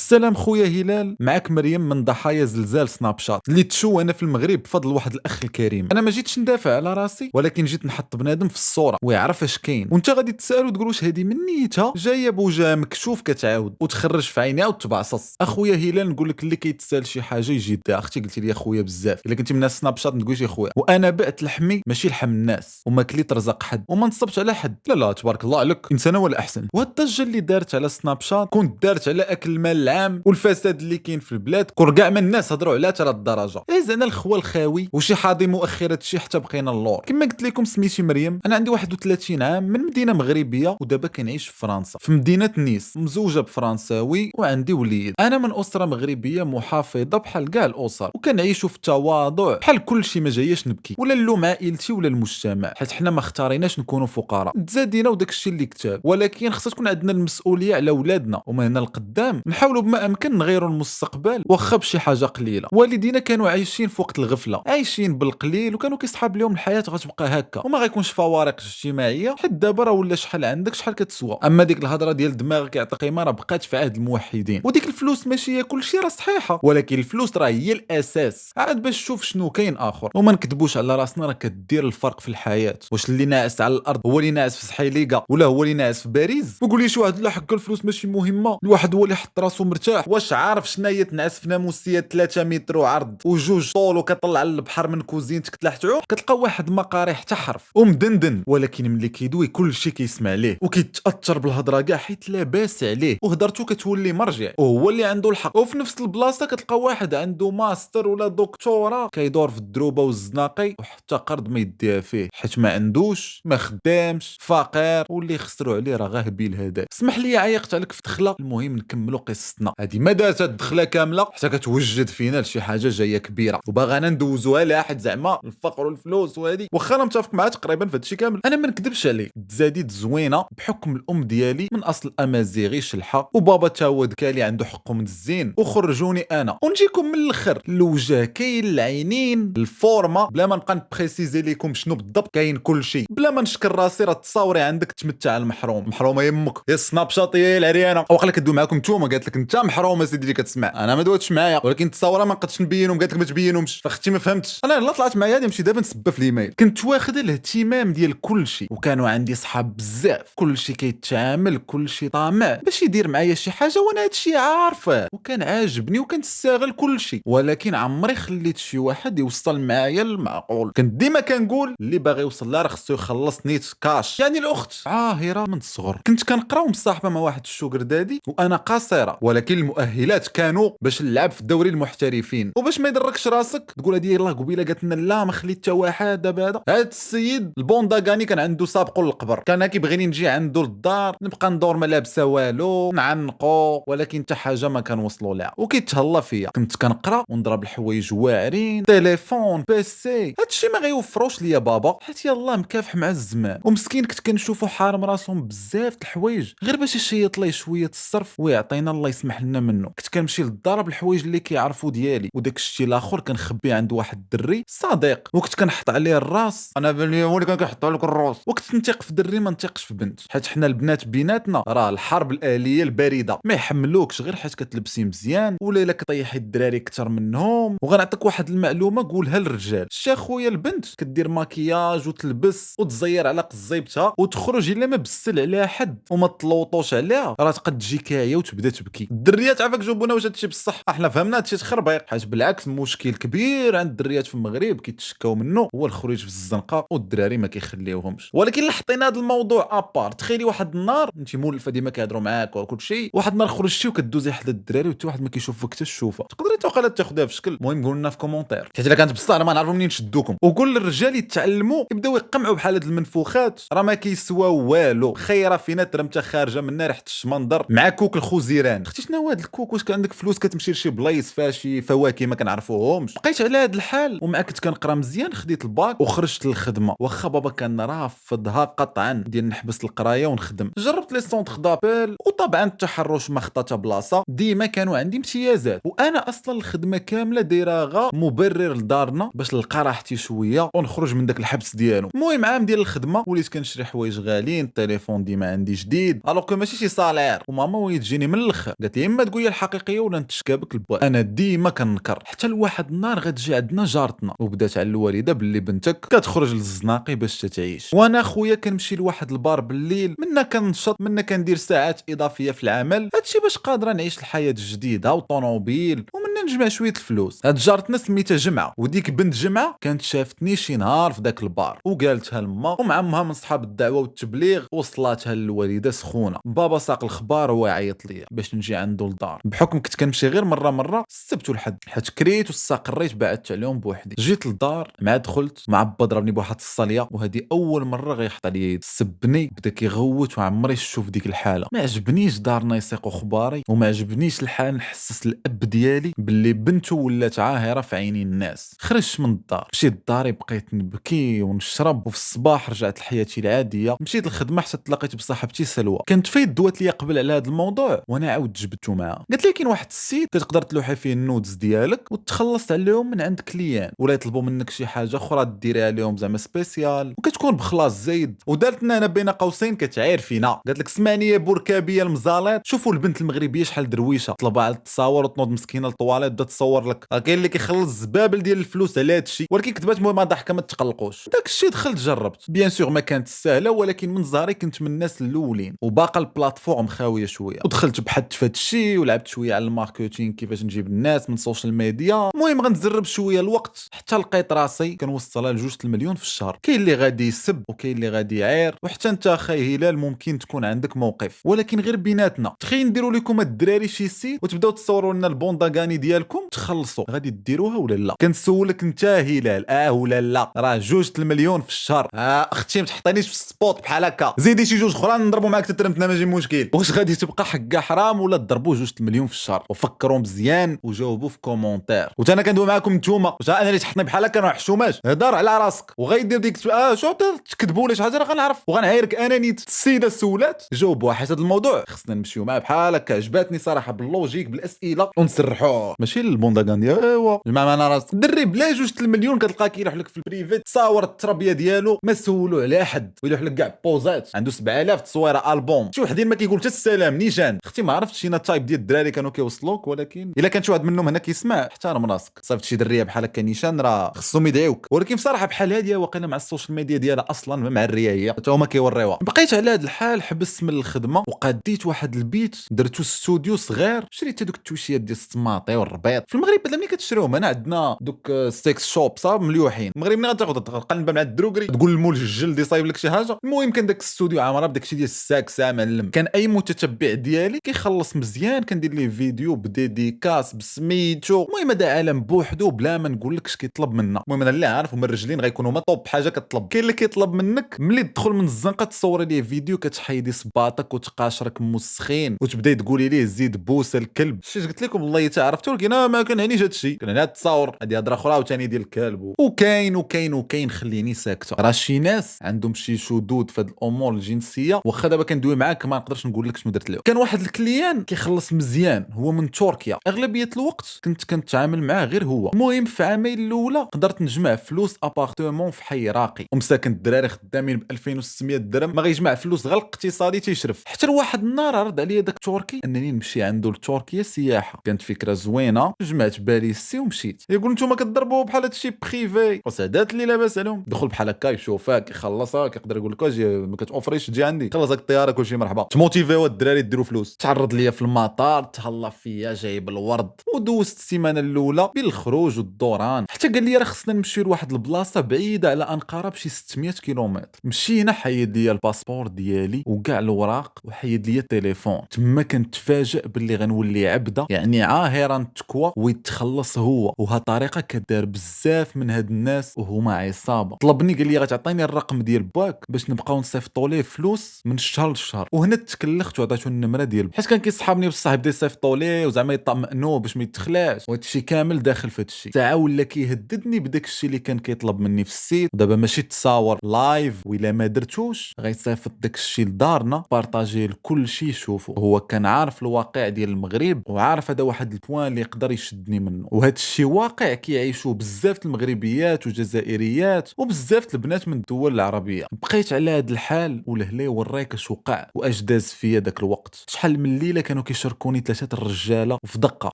السلام خويا هلال، معاك مريم من ضحايا زلزال سناب شات اللي تشو انا في المغرب بفضل واحد الاخ الكريم. انا ما جيتش ندافع على راسي ولكن جيت نحط بنادم في الصوره ويعرف اش كاين، وانت غادي تسال وتقول واش هذه من نيتها جايه بوجه مكشوف كتعاود وتخرج في عينيها وتبعصص. اخويا هلال نقول لك اللي كيتسال شي حاجه يجي يديها. اختي قلتي لي اخويا بزاف، الا كنتي من الناس سناب شات نقول شي خويا، وانا بعت لحمي ماشي لحم الناس وما كليت رزق حد وما نصبت على حد. لا لا تبارك الله عليك، انسان هو الاحسن. وهاد الضجه اللي دارت على سناب شات كنت دارت على اكل المال العام والفساد اللي كاين في البلاد، كون كاع من الناس هضروا عليها حتى لهالدرجه. زعما الخوا الخاوي وشي حاضي مؤخره شي حتى بقينا اللور. كما قلت لكم سميتي مريم، انا عندي 31 عام من مدينه مغربيه ودابا كنعيش في فرنسا في مدينه نيس، مزوجه بفرنساوي وعندي وليد. انا من اسره مغربيه محافظه بحال كاع الاسر وكنعيشوا في التواضع بحال كل شيء، ما جاياش نبكي ولا نلوم عائلتي ولا المجتمع حيت حنا ما اختاريناش نكونوا فقراء، تزادينا وداك الشيء اللي كتاب، ولكن خصها تكون عندنا المسؤوليه على اولادنا ومن هنا لقدام نحاولوا بما امكن نغيروا المستقبل واخا بشي حاجه قليله. والدينا كانوا عايشين في وقت الغفله، عايشين بالقليل وكانوا كيصحاب لهم الحياه غتبقى هكا وما غيكونش فوارق اجتماعيه، حيت دابا راه ولا شحال عندك شحال كتسوى. اما ديك الهضره ديال دماغك يعطي قيمه راه بقات في عهد الموحدين. وديك الفلوس ماشي هي كلشي راه صحيحه، ولكن الفلوس راه هي الاساس عاد باش تشوف شنو كاين اخر. وما نكذبوش على راسنا، راه كدير الفرق في الحياه. واش اللي ناعس على الارض هو اللي ناعس في سحيليقه ولا هو اللي ناعس في باريس؟ ما تقوليش واحد لا حق الفلوس ماشي مهمه، الواحد هو اللي حط راسو مرتاح. واش عارف شنو هي تنعس في ناموسيه 3 متر وعرض وجوج طول وكطلع للبحر من كوزينتك تلاح تعوم؟ كتلقى واحد ما قاري حتى حرف ومدندن، ولكن ملي كيدوي كلشي كيسمع ليه وكيتاثر بالهضره كاع حيت لاباس عليه وهضرته كتولي مرجع وهو اللي عنده الحق. وفي نفس البلاصه كتلقى واحد عنده ماستر ولا دكتوراه كيدور في الدروبه والزناقي وحتى قرض ما يديها فيه حيت ما عندوش، ما خدامش، فقير، واللي خسروا عليه راه غا هبيل هذاك. اسمح لي عيقت عليك في دخله، المهم نكملوا قصتنا. هذه ما دارت الدخله كامله حتى كتوجد فينا لشي حاجه جايه كبيره وباغانا ندوزوها لاحد زعما الفقر والفلوس وهذه. واخا انا متفق معاك تقريبا في هادشي كامل، انا ما نكذبش عليك تزاديت زوينه بحكم الام ديالي من اصل امازيغي شلحه وبابا تا هو دكالي عنده حقه من الزين وخرجوني انا. ونجيكم من الاخر، الوجه كاين، العينين، الفورما، بلا ما نبقى نبريسيزي لكم شنو بالضبط كاين كلشي. بلا ما نشكر راسي راه تصاوري عندك تمتع المحروم، محرومه يمك يا سناب شات يا العريانه. واقيلا كدوي معاكم نتوما قالت لك انت محروم سيدي اللي كتسمع، انا ما دواتش معايا ولكن التصاوره ما نقدش نبينهم، قالت لك ما تبينهمش فاختي ما فهمتش. انا لا طلعت معايا نمشي دابا نسبه في الايميل. كنت واخد الاهتمام ديال كلشي وكانوا عندي صحاب بزاف، كلشي كيتعامل كلشي طامع باش يدير معايا شي حاجه وانا هادشي عارفه وكان عاجبني وكنستغل كلشي، ولكن عمري خليت شي واحد يوصل معايا للمعقول. كنت ديما كنقول اللي باغي يوصل لها راه خصو يخلص نيت كاش. يعني الاخت عاهره من الصغر كنت كنقرا ومصاحبه مع واحد الشوغر دادي وانا قصيره، ولكن المؤهلات كانوا باش نلعب في الدوري المحترفين. وباش ما يدركش راسك تقول هادي يلاه قبيله قالت لنا لا ما خليت حتى واحد. دابا هذا السيد البونداغاني كان عنده سابقو للقبر، كان كيبغيني نجي عنده للدار نبقى ندور ما لابسه والو نعنقو، ولكن حتى حاجه ما كنوصلوا لها وكيتهلا فيا. كنت كنقرا ونضرب الحوايج واعرين، تليفون، بيسي، هادشي ما غيوفروش ليا بابا حيت يلاه مكافح مع الزمان. ومسكين كنت كنشوفو حارم راسهم بزاف د الحوايج غير باش يشيط لي شويه الصرف ويعطينا الله يسمح لنا منه. كنت كنمشي للدار بالحوايج اللي كيعرفوا ديالي وداك الشيء الاخر كنخبيه عند واحد الدري صديق وكنت كنحط عليه الراس. انا هو اللي كان كيحط لك الراس. وكنت نثق في دري ما نثقش في بنت حيت حنا البنات بيناتنا راه الحرب الاليه البارده، ما يحملوكش غير حيت كتلبسي مزيان ولا الا كطيحي الدراري اكثر منهم. وغنعطيك واحد المعلومه قولها للرجال، شي خويا البنت كدير ماكياج وتلبس وتزير على قزيبتها وتخرج الا ما بسل عليها حد وما تلوطوش عليها راه تقد تجي كايه وتبدا تبكي. الدريات عافاك جاوبونا واش هادشي بصح؟ احنا فهمنا هادشي تخربيق، حيت بالعكس مشكل كبير عند الدريات في المغرب كيتشكاو منه هو الخروج في الزنقه والدراري ما كيخليوهمش. ولكن لا حطينا هذا الموضوع ابار، تخيلي واحد النهار انت مولفه ديما كيهضروا معاك وكل شيء، واحد النهار خرجتي وكدوزي حدا الدراري وحتى واحد ما كيشوفك حتى الشوفه، تقدري توقيلا تاخذها في شكل. المهم قول لنا في كومونتير حيت الا كانت بصح راه ما نعرفوا منين نشدوكم. وقول للرجال يتعلموا يبداو يقمعوا بحال هاد المنفوخات راه ما كيسواو والو. خيره فينا ترمته خارجه منا ريحه الشمندر مع كوك الخوزيران. اختي شنو هو هاد الكوك؟ واش كان عندك فلوس كتمشي لشي بلايص فيها شي فواكه ما كنعرفوهمش؟ بقيت على هاد الحال ومع كنت كنقرا مزيان خديت الباك وخرجت للخدمه، واخا بابا كان رافضها قطعا ديال نحبس القرايه ونخدم. جربت لي سونتر دابيل وطبعا التحرش ما خطاتها بلاصه، ديما كانوا عندي امتيازات وانا اصلا الخدمه كامله دايره مبرر لدارنا باش نلقى راحتي شويه ونخرج من داك الحبس ديالو. المهم عام ديال الخدمه وليت كنشري حوايج غاليين، التليفون ديما عندي جديد الوغ كو ماشي شي صالير، وماما وليت تجيني من الاخر قالت يا اما تقول لي الحقيقيه ولا نتشكابك البواب. انا ديما كنكر حتى لواحد النهار غتجي عندنا جارتنا وبدات على الوالده باللي بنتك كتخرج للزناقي باش تعيش، وانا خويا كنمشي لواحد البار بالليل، منا كنشط منا كندير ساعات اضافيه في العمل، هادشي باش قادره نعيش الحياه الجديده وطوموبيل ومنا نجمع شويه الفلوس. هاد جارتنا سميتها جمعه، وديك بنت جمعه كانت شافتني شي نهار في داك البار وقالتها لما، ومع عمها من صحاب الدعوه والتبليغ وصلاتها للوالده سخونه. بابا ساق الخبار وهو عيط ليا باش نجي عنده للدار، بحكم كنت كنمشي غير مره السبت والحد، حيت كريت واستقريت بعدت عليهم بوحدي. جيت للدار مع دخلت مع با ضربني بواحد الصاليه، وهذه اول مره غيحط عليا سبني، بدا كيغوت وعمري شوف ديك الحاله. ما عجبنيش دارنا يسيقوا خباري، وما عجبنيش الحال نحسس الاب ديالي باللي بنته ولات عاهره في عينين الناس. خرجت من الدار، مشيت لداري بقيت نبكي ونشرب، وفي الصباح رجعت لحياتي العاديه. مشيت للخدمه حتى تلاقيت بصاحبتي سلوى، كانت فايت دوات ليا قبل على هذا الموضوع وانا عاود جبدته معاها. قالت لي كاين واحد السيت كتقدر تلوحي فيه النودز ديالك وتخلص عليهم من عند كليان، ولا يطلبوا منك شي حاجه اخرى ديريها لهم زعما سبيسيال وكتكون بخلاص زايد. ودارت لنا انا بين قوسين كتعاير فينا، قالت لك اسمعني يا بركابيه المزاليط، شوفوا البنت المغربيه شحال درويشه، طلبها على التصاور وتنوض مسكينه للطواليت بدا تصور لك، كاين اللي كيخلص الزبابل ديال الفلوس على هذا الشيء، ولكن كتبات المهم ضحكه ما تقلقوش. داك الشيء دخلت جربت، بيان سور ما كانت سهله، ولكن من زهري كنت من الناس الاولين وباقا البلاتفورم خاويه شويه، ودخلت بحثت في هذا الشيء ولعبت شويه على الماركتينغ كيفاش نجيب الناس من السوشيال ميديا. المهم غنتزرب شويه الوقت حتى لقيت راسي كنوصلها ل2 المليون في الشهر. كاين اللي غادي يسب وكاين اللي غادي يعاير، وحتى انت اخي هلال ممكن تكون عندك موقف، ولكن غير بيناتنا. تخيل نديروا لكم الدراري شي سيت وتبداو تصوروا لنا البونداغاني ديالكم تخلصوا، غادي ديروها ولا لا؟ كنسولك انت هلال ولا لا؟ راه 2 المليون في الشهر. اختي ما تحطينيش في السبوت بحال هكا، زيدي شي 2 اخرى نضربوا معاك تترمتنا ماشي مشكل. واش غادي تبقى حقا حرام ولا تضربوا 2 المليون في الشهر؟ وفكروا مزيان وجاوبوا في كومونتير. وانا كندوي معاكم نتوما، واش انا اللي تحطني بحال هكا راه حشوماش؟ هضر على راسك وغيدير ديك شو تكذبوا لي شي حاجه، راه غنعرف وغنعايرك انا نيت. السيده سولات جاوبوا، حيت هذا الموضوع خصنا نمشيو معاه بحال هكا. عجباتني صراحه باللوجيك بالاسئله ونسرحوه ماشي البونداغاندي. ايوا جماعه انا راسك دري بلا 2 المليون كتلقى كيلوح لك في البريفي تصاور التربيه ديالو ما سولو على حد، ويلوح لك كاع بوزات عنده 7000 تصويره البوم، شي وحدين ما كيقول حتى السلام نيشان. اختي ما عرفتش شينا تايب ديال الدراري كانوا كيوصلوك، ولكن الا كان شي واحد منهم هنا كيسمع احترم راسك. صيفط شي دريه بحال هكا نيشان راه خصهم يدعيوك. ولكن بصراحه بحال هاديه واقيلا مع السوشيال ميديا ديالها اصلا مع الريايه حتى هما كيوريوها. بقيت على هذا الحال، حبست من الخدمه وقديت واحد البيت درتو استوديو صغير، شريت هذوك التوشيات ديال الطماطي والربيط. في المغرب بعدا ملي كتشريهم هنا عندنا دوك ستيكس شوب صاب مليوحين. المغرب ملي غتاخذ تقلب مع الدروكري تقول المول الجلد يصايب لك شي حاجه. المهم كان داك الاستوديو عامره بداك الشيء ديال الساكسه معلم. كان اي متتبع ديالي كيخلص مزيان كندير ليه فيديو بديديكاس بسميتو. المهم هذا عالم بوحدو بلا ما نقول لكش كيطلب منا. المهم انا اللي عارف هما الرجلين غيكونوا ما طوب حاجه كطلب. كاين اللي كيطلب منك ملي تدخل من الزنقه تصوري ليه فيديو كتحيدي صباطك وتقاشرك موسخين وتبداي تقولي ليه زيد بوس الكلب. شي قلت لكم والله حتى عرفتو، ولكن ما كنعنيش هذا الشيء، كنعني التصاور هذه هضره اخرى وثاني ديال الكلب. وكاين خليني ساكته. راه شي ناس عندهم شي شذوذ في هاد الامور الجنسيه، واخا دابا كندوي معاك ما نقدرش نقول لك شنو درت له. كان واحد الكليان كيخلص مزيان، هو من تركيا، اغلبيه الوقت كنت كنتعامل معاه غير هو. المهم في عامين الاولى قدرت نجمع فلوس ابارتمون في حي راقي، ومساكن الدراري خدامين ب 2600 درهم، ما غيجمع فلوس غير الاقتصادي تيشرف. حتى لواحد النهار رد عليا داك التركي انني نمشي عنده لتركيا سياحه. كانت فكره زوينه، جمعت باليسي ومشيت. يقول نتوما كتضربوا بحال هادشي بريفي، وسادات اللي لاباس عليهم. دخل بحال هكا يشوفك يخلصها كيقدر يقول لك اجي ما كتوفريش تجي عندي، خلص هاك الطياره كلشي مرحبا. تموتيفيو الدراري يديروا فلوس. تعرض ليا في المطار تهلا فيا جايب الورد، ودوزت السيمانه الاولى بالخروج والدوران، حتى قال لي راه خصنا نمشيو لواحد البلاصه بعيده على انقره بشي 600 كيلومتر. مشينا، حيد ليا الباسبور ديالي وكاع الاوراق وحيد ليا التليفون. تما كنتفاجئ باللي غنولي عبده، يعني عاهرا تكوى ويتخلص هو. وها طريقه كدار بزاف من هاد الناس وهما عصابه. طلبني قال لي غتعطيني الرقم ديال باك باش نبقاو نصيفطوا ليه فلوس من الشهر للشهر. وهنا تكلخت وعطيتو النمره ديال حيت كان كيصحابني بصح بدا يصيفطوا ليه وزعما يطمئنوا باش ما يتخلاش، وهادشي كامل داخل في هادشي. ساعه ولا كيهددني بداك الشيء اللي كان كيطلب مني في السيت. دابا ماشي تصاور لايف، وإلا ما درتوش غيصيفط داك الشيء لدارنا بارطاجيه لكل شيء يشوفوا. هو كان عارف الواقع ديال المغرب وعارف هذا واحد البوان اللي يقدر يشدني منه. وهذا الشيء واقع كيعيشوه بزاف المغربيات وجزائريات وبزاف البنات من الدول العربيه. بقيت على هذا الحال ولهلا وريك اش وقع واش داز فيا داك الوقت. شحال من ليله كانوا كيشاركوني ثلاثه الرجاله في دقه،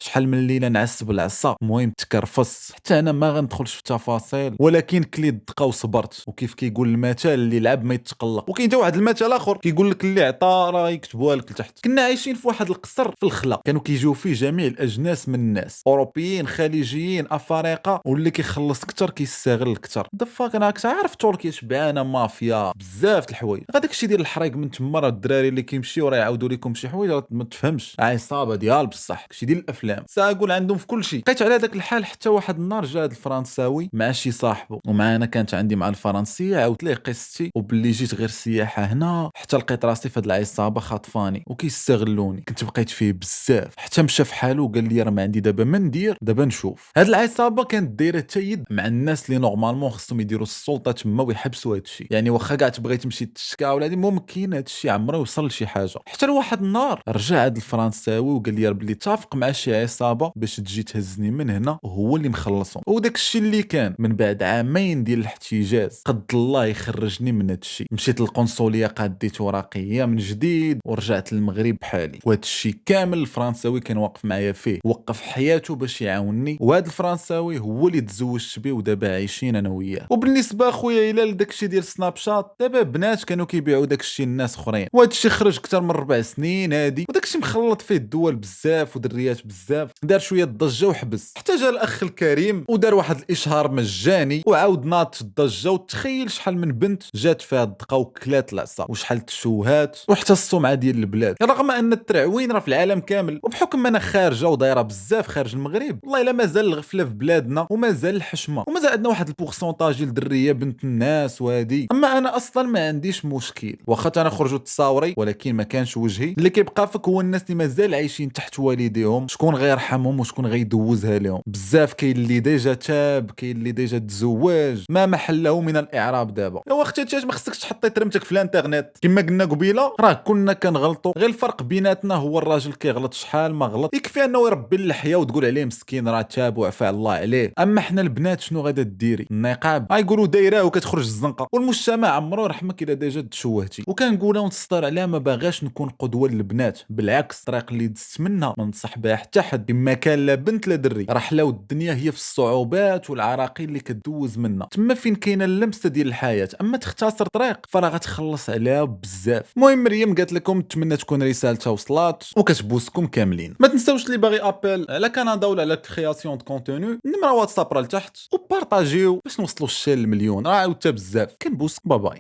شحال من ليله نعس بالعصا، المهم تكرفس. حتى انا ما غندخلش في التفاصيل، ولكن كليت دقه وصبرت. وكيف كيقول المثل اللي لعب ما يتقلق. وكاين حتى واحد المثل اخر كيقول لك اللي عطى راه يكتبوها لك لتحت. كنا عايشين في واحد القصر في الخلا، كانوا كيجيو فيه جميع الاجناس من الناس، اوروبيين، خليجيين، افارقه، واللي كيخلص اكثر كيستغل اكثر. دفاك انا كنت عارف تركيا شبعانه مافيا بزاف د الحوايج. هذاك الشيء ديال الحريق من تما، راه الدراري اللي كيمشيو راه يعاودوا لكم شي حوايج راه ما تفهمش، عصابه ديال بصح كشي ديال الافلام، ساقول عندهم في كل شيء. بقيت على هذاك الحال حتى واحد النهار جا هذا الفرنساوي مع شي صاحبه، ومعنا كانت عندي مع الفرنسيه، عاودت ليه قصتي وباللي جيت غير سياحه هنا حتى لقيت راسي في هاد العصابه خاطفاني وكيستغلوني. كنت بقيت فيه بزاف حتى مشى في حاله وقال لي راه ما عندي دابا ما ندير، دابا نشوف. هاد العصابه كانت دايره تيد مع الناس اللي نورمالمون خصهم يديروا السلطه تما ويحبسوا هاد الشيء. يعني واخا كاع تبغي تمشي تشكا ولا هادي ممكن هاد الشيء عمره يوصل لشي حاجه. حتى لواحد النهار رجع هاد الفرنساوي وقال لي بلي اتفق مع شي عصابه باش تجي تهزني من هنا وهو اللي مخلصهم. وداك الشيء اللي كان من بعد عامين ديال الاحتجاز قد الله يخرجني من هاد الشيء. مشيت للقنصليه قاديت ورقيه من جديد ورجعت للمغرب بحالي. وهاد الشيء كامل الفرنساوي كان واقف معايا فيه، وقف حياته باش يعاونني. وهاد الفرنساوي هو اللي تزوجت به ودابا عايشين انا وياه. وبالنسبه اخويا الى داك الشيء ديال سناب شات، دابا بنات كانوا كيبيعوا داك الشيء للناس اخرين، وهاد الشيء خرج اكثر من 4 سنين هادي، وداك الشيء مخلط فيه الدول بزاف ودريات بزاف، دار شويه الضجه وحبس. حتى جا الاخ الكريم ودار واحد الاشهار مجاني وعاود ناضت الضجه. وتخيل شحال من بنت جات فيها الدقه وكلات العصا، وشحال تشوهات وحتى السمعه ديال البلاد. رغم ان الترعوين راه في العالم كامل، وبحكم انا خارجه ودايره بزاف خارج المغرب، والله الا مازال الغفله في بلادنا ومازال الحشمه ومازال عندنا واحد البورسونتاج ديال الدريه بنت الناس وهادي. اما انا اصلا ما عنديش مشكل، واخا انا خرجوا تصاوري ولكن ما كانش وجهي. اللي كيبقى فيك هو الناس اللي مازال عايشين تحت والديهم، شكون غيرحمهم وشكون غيدوزها لهم. بزاف كاين اللي ديجا تاب، كاين اللي ديجا تزوج، ما محل له من الاعراب دابا. يا اختي ما خصكش تحطي ترمتك في الانترنت كما قلنا قبيله، راه كنا كنغلطوا، غير الفرق بيناتنا هو الراجل كيغلط شحال ما غلط، يكفي انه يربي اللحيه وتقول عليه مسكين راه تاب وعفى الله عليه. اما حنا البنات شنو غادا ديري؟ النقاب غايقولوا دايره وكتخرج الزنقه، والمجتمع عمرو يرحمك الا ديجا تشوهتي. وكنقولها ونسطر عليها، ما باغاش نكون قدوه للبنات، بالعكس الطريق اللي دزت منها ما ننصح بها حتى حد، اما كان لا بنت لا دري. راه حلاوه الدنيا هي في الصعوبات والعراقيل اللي كدوز منها، تما فين كاينه اللمسه ديال الحياه. اما تختصر طريق فراه غتخلص عليها بزاف. المهم مريم قالت لكم، نتمنى تكون رسالتها وصلات وكتبوسكم كاملين. ما تنساوش اللي باغي ابل على كندا ولا على كرياسيون دو كونتوني، النمره واتساب راه لتحت، وبارطاجيو باش نوصلوا الشير المليون، راه عاودتها بزاف. كنبوسك، باي باي.